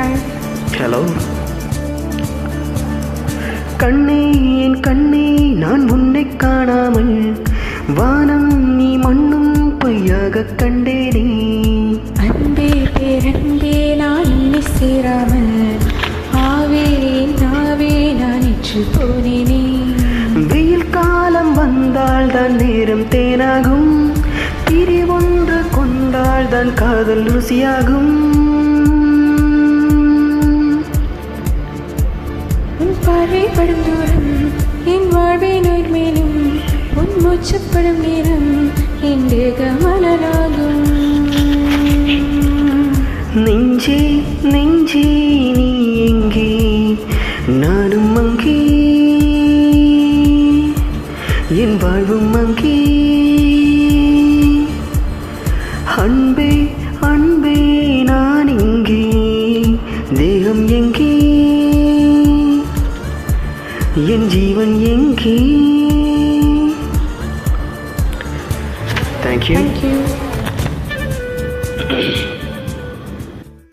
Hi. Hello கண்ணே என் கண்ணே நான் உன்னை காணாமல் வானம் நீ மண்ணும் பொய்யாக கண்டேனே அன்பே பேரன்பே நான் உன்னை சேராமல் ஆவே நாவே நான் இன்று போனேனே. வெயில் காலம் வந்தால் தான் நேரம் தேனாகும் பிரிவொன்று கொண்டால் தான் காதல் ருசியாகும் உன் பார்வைப்படும் தூரம் என் வாழ்வை நோய் மேலும் உன் மூச்சப்படும் நேரம் என் தேகமலராகும். நெஞ்சே நெஞ்சே நீ எங்கே நானும் அங்கே என் வாழ்வும் அங்கே அன்பே அன்பே நான் இங்கே தேகம் எங்கே என் ஜீவன் எங்கே. Thank you. Thank you.